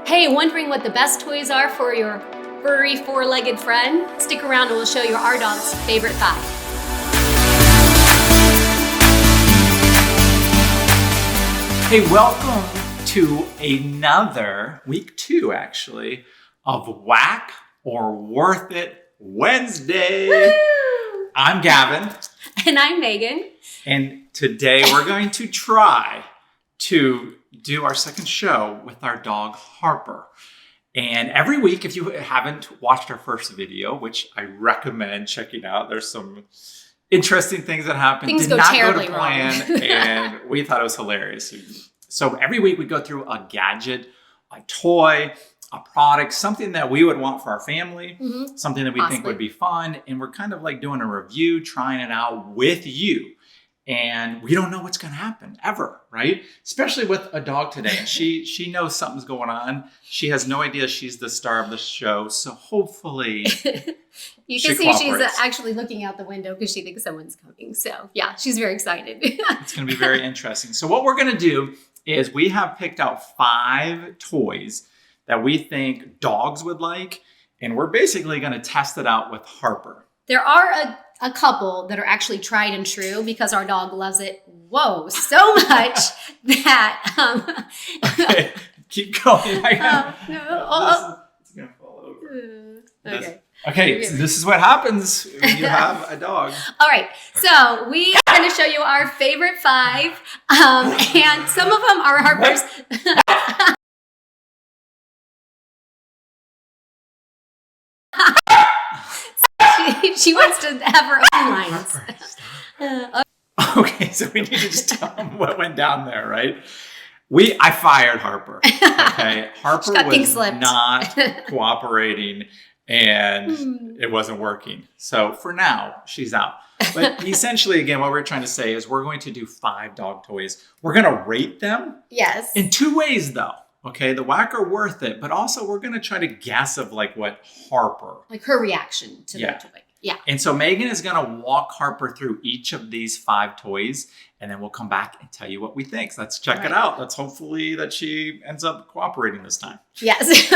Hey, wondering what the best toys are for your furry four-legged friend? Stick around and we'll show you our dog's favorite 5. Hey, welcome to another week 2, actually, of Wack or Worth It Wednesday. Woo! I'm Gavin. And I'm Megan. And today we're going to try to do our second show with our dog, Harper. And every week, if you haven't watched our first video, which I recommend checking out, there's some interesting things that happen. Things Did go not terribly go to plan, wrong. and we thought it was hilarious. So every week we go through a gadget, a toy, a product, something that we would want for our family, something that we think would be fun. And we're kind of like doing a review, trying it out with you. And we don't know what's going to happen ever, right? Especially with a dog today. She knows something's going on. She has no idea she's the star of the show. So hopefully You can see she's actually looking out the window because she thinks someone's coming. So yeah, she's very excited. It's going to be very interesting. So what we're going to do is we have picked out 5 toys that we think dogs would like. And we're basically going to test it out with Harper. There are a couple that are actually tried and true because our dog loves it, so much that... Okay, keep going. It's going to fall over. Okay, so this is what happens when you have a dog. All right, so we are going to show you our favorite 5, and some of them are Harper's. She wants to have her own lines. Okay, so we need to just tell them what went down there, right? I fired Harper. Okay, Harper was not cooperating, and it wasn't working. So for now, she's out. But essentially, again, what we're trying to say is we're going to do 5 dog toys. We're going to rate them. Yes. In 2 ways, though. Okay, the Wack are worth it, but also we're going to try to guess of like what Harper. Like her reaction to the toy. Yeah. And so Megan is going to walk Harper through each of these 5 toys, and then we'll come back and tell you what we think. So let's check it out. Let's hopefully that she ends up cooperating this time. Yes.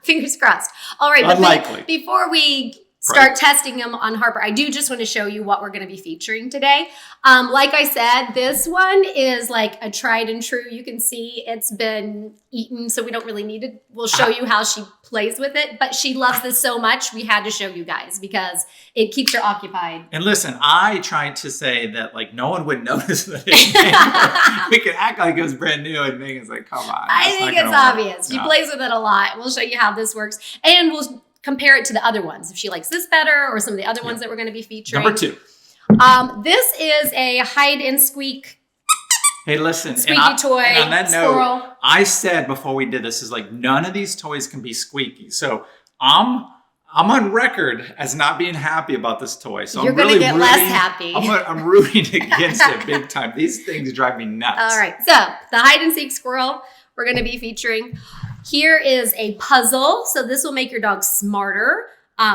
Fingers crossed. All right. Unlikely. But before we start testing them on Harper, I do just want to show you what we're going to be featuring today. Like I said, this one is like a tried and true. You can see it's been eaten, so we don't really need it. We'll show you how she plays with it, but she loves this so much, we had to show you guys because it keeps her occupied. And listen, I tried to say that like no one would notice that we could act like it was brand new, and Megan's like, come on. I think it's obvious. She plays with it a lot. We'll show you how this works, and we'll compare it to the other ones if she likes this better or some of the other ones that we're going to be featuring. Number 2. This is a hide and squeak. Hey, listen, squeaky toy. And on that squirrel. note, I said before we did this is like none of these toys can be squeaky. So I'm on record as not being happy about this toy. So you're going to get less happy. I'm rooting against it big time. These things drive me nuts. All right, so the hide and seek squirrel we're going to be featuring. Here is a puzzle. So this will make your dog smarter,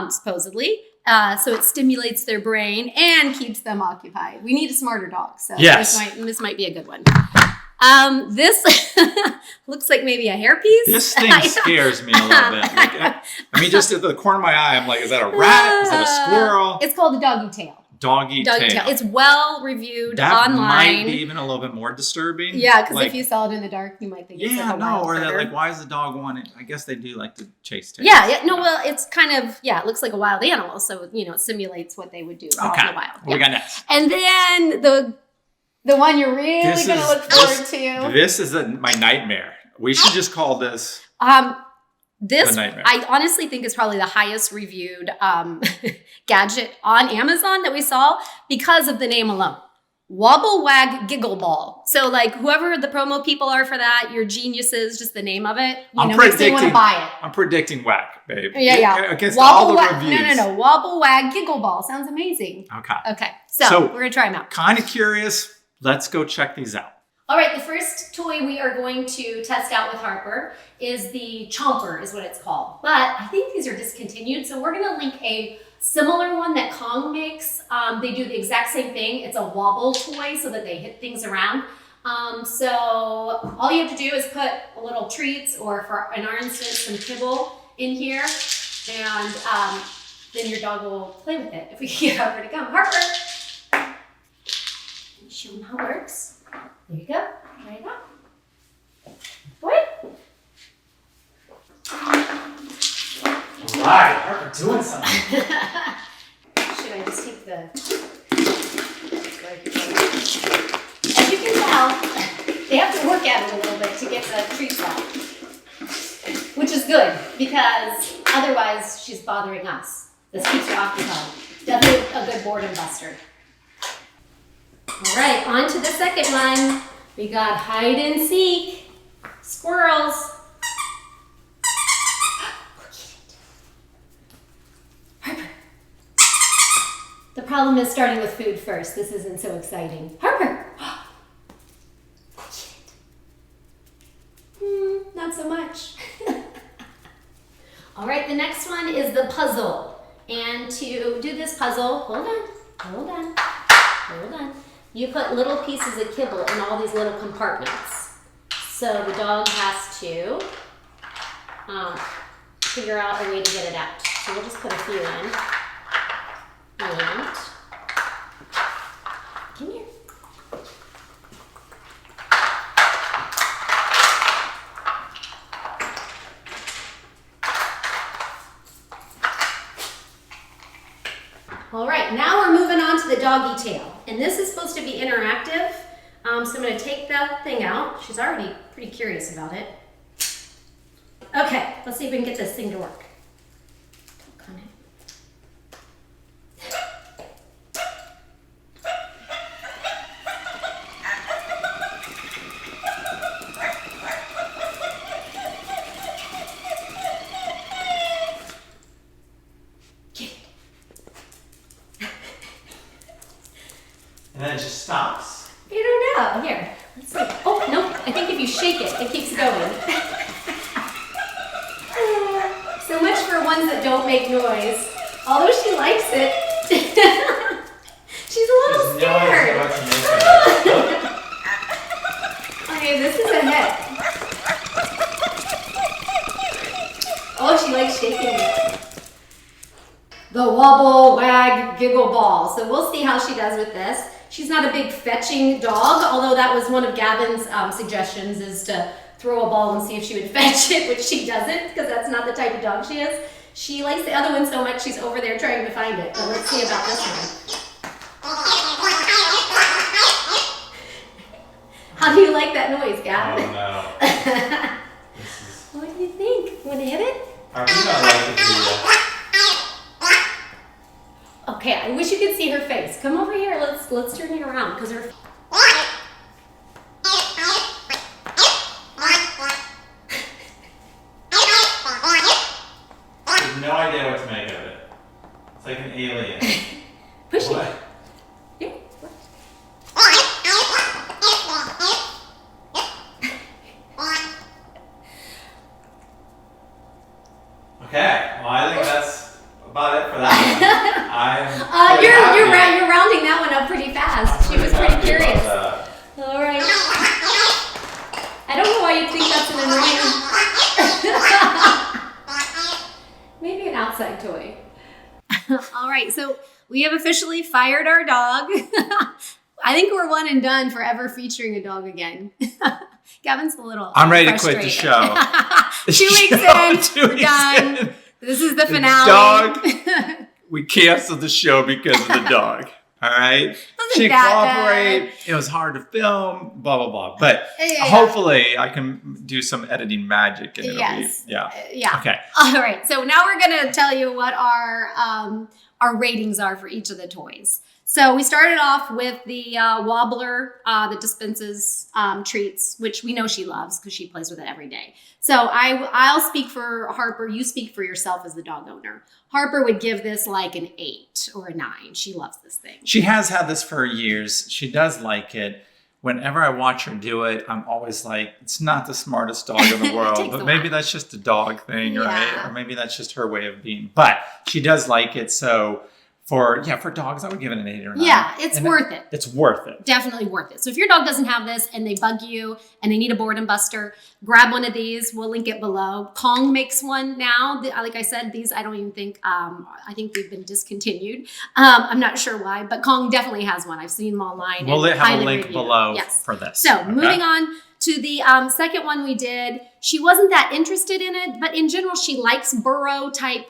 supposedly. So it stimulates their brain and keeps them occupied. We need a smarter dog. So this might be a good one. This looks like maybe a hairpiece. This thing scares me a little bit. Like, I mean, just at the corner of my eye, I'm like, is that a rat? Is that a squirrel? It's called the doggy tail. Doggy tail. It's well reviewed that online. Might be even a little bit more disturbing. Yeah, because if you saw it in the dark, you might think it's like a wild or critter. that like, why is the dog wanting? I guess they do like to chase tails. Well, it's kind of it looks like a wild animal, so it simulates what they would do out in the wild. What we got next? And then the one you're really going to look forward to. This is my nightmare. We should just call this. This, I honestly think, is probably the highest reviewed gadget on Amazon that we saw because of the name alone. Wobble Wag Giggle Ball. So like whoever the promo people are for that, you're geniuses, just the name of it. You want to buy it. I'm predicting Wack, babe. Yeah. Against all the reviews. No. Wobble Wag Giggle Ball. Sounds amazing. Okay. So we're going to try them out. Kind of curious. Let's go check these out. All right, the first toy we are going to test out with Harper is the Chomper, is what it's called. But I think these are discontinued, so we're going to link a similar one that Kong makes. They do the exact same thing. It's a wobble toy so that they hit things around. So all you have to do is put a little treats, or for in our instance, some kibble in here, and then your dog will play with it. If we can get Harper to come. Harper! Show him how it works. There you go. Right up. Boy. All right, Harper doing something. Should I just take the... As you can tell, they have to work at it a little bit to get the treats out. Which is good, because otherwise she's bothering us. This keeps her occupied. Definitely a good boredom buster. All right, on to the second one. We got hide and seek. Squirrels. Harper. The problem is starting with food first. This isn't so exciting. Harper. Not so much. All right, the next one is the puzzle. And to do this puzzle, hold on. You put little pieces of kibble in all these little compartments. So the dog has to figure out a way to get it out. So we'll just put a few in. And come here. All right, now we're moving on to the doggy tail. And this is supposed to be interactive. So I'm gonna take that thing out. She's already pretty curious about it. Okay, let's see if we can get this thing to work. Talk on it. And then it just stops. I don't know. Here, let's see. Oh, nope. I think if you shake it, it keeps going. So much for ones that don't make noise. Although she likes it. She's a little scared. Okay, this is a hit. Oh, she likes shaking it. The wobble, wag, giggle ball. So we'll see how she does with this. She's not a big fetching dog, although that was one of Gavin's suggestions, is to throw a ball and see if she would fetch it, which she doesn't, because that's not the type of dog she is. She likes the other one so much she's over there trying to find it. But let's see about this one. How do you like that noise, Gavin? Oh no. What do you think? Want to hit it? I really don't like it. Okay, I wish you could see her face. Come over here. Let's turn it around, because her. There's no idea what to make of it. It's like an alien. Push What? it. Yeah. Okay, well I think that's about it for that one. You're rounding that one up pretty fast. She was pretty curious. All right. I don't know why you think that's an annoying. Maybe an outside toy. All right, so we have officially fired our dog. I think we're one and done for ever featuring a dog again. Gavin's a little. I'm ready to quit the show. 2 weeks in, we're done. This is the finale. Dog. We canceled the show because of the dog. All right. She didn't cooperate. It was hard to film. Blah blah blah. But hopefully, I can do some editing magic, and it'll be yeah. Okay. All right. So now we're gonna tell you what our ratings are for each of the toys. So we started off with the wobbler that dispenses treats, which we know she loves because she plays with it every day. So I'll speak for Harper. You speak for yourself as the dog owner. Harper would give this like an 8 or a 9. She loves this thing. She has had this for years. She does like it. Whenever I watch her do it, I'm always like, it's not the smartest dog in the world, but maybe that's just a dog thing, right? Or maybe that's just her way of being. But she does like it. So for dogs, I would give it an 8 or 9. Yeah, it's worth it. It's worth it. Definitely worth it. So if your dog doesn't have this and they bug you and they need a boredom buster, grab one of these. We'll link it below. Kong makes one now. Like I said, these I don't even think, I think they've been discontinued. I'm not sure why, but Kong definitely has one. I've seen them online. We'll have a link below for this. So moving on to the second one we did. She wasn't that interested in it, but in general, she likes burrow type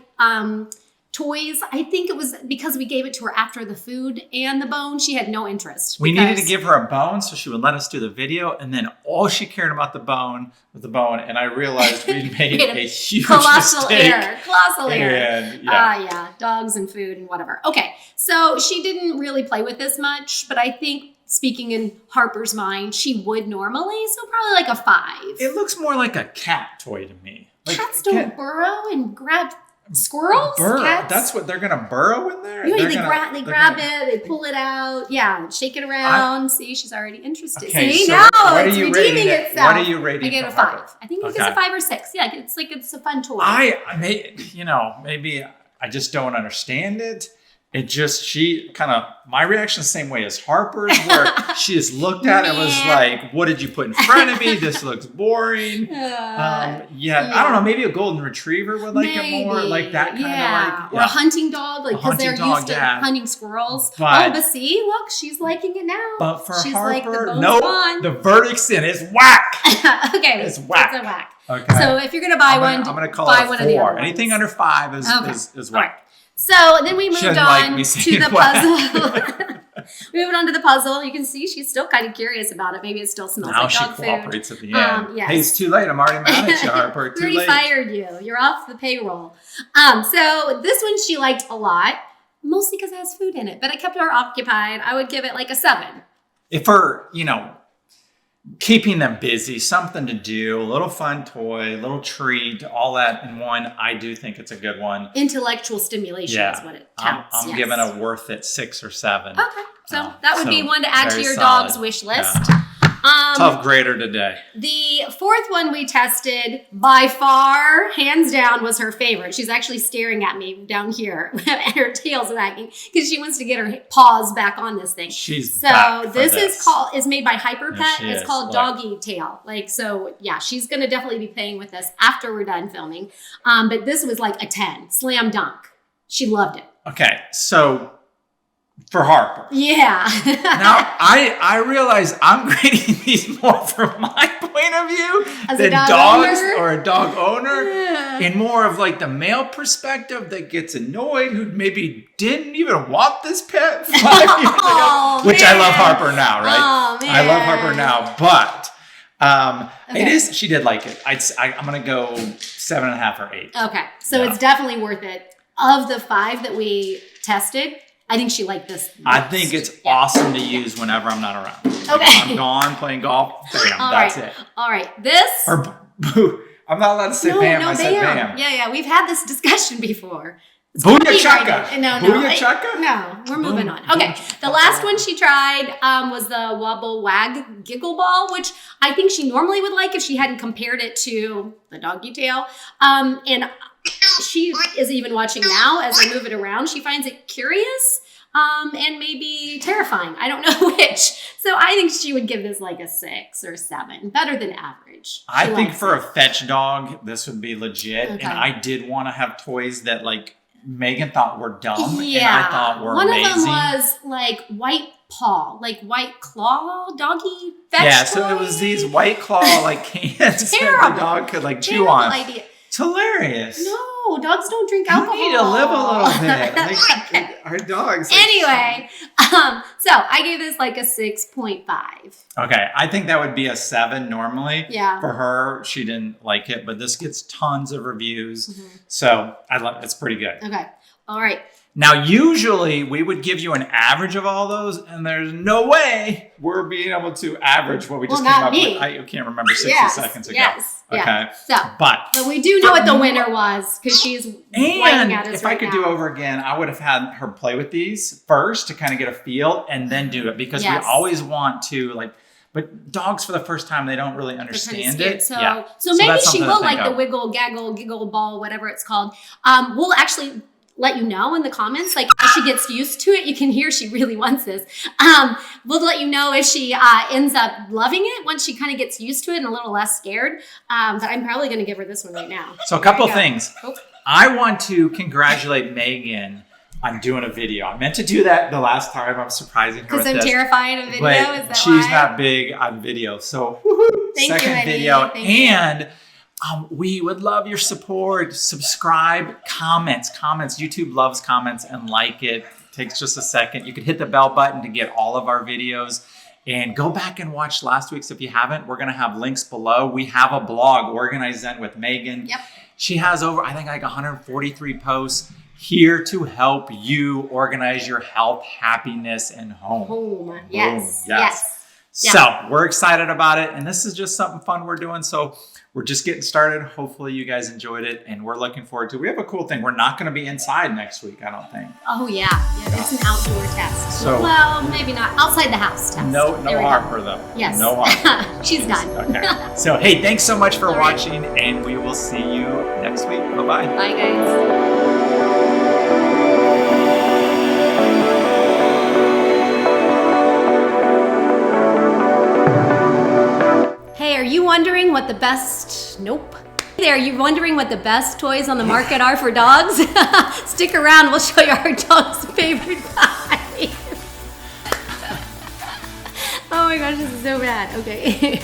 toys. I think it was because we gave it to her after the food and the bone. She had no interest. We needed to give her a bone so she would let us do the video, and then all she cared about the bone was the bone. And I realized we made a huge colossal mistake. error. Colossal error. And, dogs and food and whatever. Okay, so she didn't really play with this much, but I think speaking in Harper's mind, she would normally. So probably like a 5. It looks more like a cat toy to me. Like cats don't burrow and grab squirrels? Cats? That's what they're going to burrow in there? Yeah, they grab it, they pull it out, shake it around. See, she's already interested. Okay, See, so now what it's are you redeeming rating itself. What are you rating? I gave it a Harper? 5. I think it's a 5 or 6. Yeah, it's a fun toy. Maybe I just don't understand it. It just, my reaction is the same way as Harper's, where she just looked at it and was like, what did you put in front of me? This looks boring. I don't know, maybe a golden retriever would like it more, like that kind of like. Or a hunting dog, like because they're used to hunting squirrels. But see, look, she's liking it now. But for she's Harper, like, the verdict's in. It's Wack. Okay, it's Wack. It's a Wack. Okay. So if you're going to buy one, I'm going to call buy it a one of the 4. other Anything ones. under 5 is Wack. So then we moved on to the puzzle. We moved on to the puzzle. You can see she's still kind of curious about it. Maybe it still smells like dog food. Now she cooperates at the end. Yes. Hey, it's too late. I'm already mad at you, Harper. Too late. We already fired you. You're off the payroll. So this one she liked a lot, mostly because it has food in it. But it kept her occupied. I would give it like a 7. If her, keeping them busy, something to do, a little fun toy, a little treat, all that in one, I do think it's a good one. Intellectual stimulation is what it counts. I'm giving a worth it 6 or 7. Okay, so that would be one to add to your solid. dog's wish list. Yeah. Tough grader today. The fourth one we tested, by far, hands down, was her favorite. She's actually staring at me down here, and her tail's wagging because she wants to get her paws back on this thing. This is made by Hyper Pet. It's called Doggy Tail. She's gonna definitely be playing with this after we're done filming. But this was like a 10, slam dunk. She loved it. Okay, so. For Harper. Yeah. Now, I realize I'm grading these more from my point of view than dogs or a dog owner. And more of like the male perspective that gets annoyed, who maybe didn't even want this pet 5 years ago. Which I love Harper now, right? Oh, man. I love Harper now, but it is, she did like it. I'm going to go 7.5 or 8. Okay. So it's definitely worth it. Of the 5 that we tested, I think she liked this most. I think it's awesome to use whenever I'm not around. Okay. I'm gone playing golf. Bam, that's it. All right. This. Or boo. I'm not allowed to say bam. I said bam. Yeah. We've had this discussion before. Booyah chaka. No. Booyah chaka? No, we're moving on. Okay. The last one she tried was the Wobble Wag Giggle Ball, which I think she normally would like if she hadn't compared it to the Doggy Tail. And she is even watching now as I move it around. She finds it curious and maybe terrifying. I don't know which. So I think she would give this like a 6 or 7. Better than average. I think for a fetch dog, this would be legit. Okay. And I did want to have toys that like Megan thought were dumb and I thought were amazing. One of them was like white paw, like white claw doggy fetch toy. So it was these white claw like cans that the dog could like chew on. Idea. It's hilarious. No, dogs don't drink alcohol. You need to live a little bit. Like, our dogs. Anyway, so I gave this like a 6.5. Okay, I think that would be a 7 normally. Yeah. For her, she didn't like it, but this gets tons of reviews. So it's pretty good. Okay. All right. Now, usually we would give you an average of all those, and there's no way we're being able to average what we just came up with. I can't remember 60 seconds ago. Yes. Okay. Yeah. But we do know what the winner was because she's writing at us if I could do over again, I would have had her play with these first to kind of get a feel and then do it because we always want to but dogs for the first time, they don't really understand it. So maybe she will like the wiggle, gaggle, giggle ball, whatever it's called. We'll actually let you know in the comments, like as she gets used to it. You can hear she really wants this. We'll let you know if she ends up loving it once she kind of gets used to it and a little less scared. But I'm probably going to give her this one right now. So a couple things. Oh. I want to congratulate Megan on doing a video. I meant to do that the last time. I'm surprising her with this. Because I'm terrified of video, but is that she's why? not big on video. So Thank second you, video. Thank you. We would love your support. Subscribe, comments. YouTube loves comments and like it. Takes just a second. You could hit the bell button to get all of our videos. And go back and watch last week's if you haven't. We're going to have links below. We have a blog, Organize Zen with Megan. Yep. She has over, I think, like 143 posts here to help you organize your health, happiness, and home. Yes. Boom. Yes. So we're excited about it. And this is just something fun we're doing. So we're just getting started. Hopefully you guys enjoyed it. And we're looking forward to it. We have a cool thing. We're not going to be inside next week, I don't think. Oh, yeah. It's an outdoor test. So, well, maybe not. Outside the house test. No Harper, though. Yes. No Harper. She's done. Okay. So, hey, thanks so much for watching. And we will see you next week. Bye-bye. Bye, guys. Hey, are you wondering what the best... Nope. Hey, are you wondering what the best toys on the market are for dogs? Stick around, we'll show you our dog's favorite toy. Oh my gosh, this is so bad. Okay.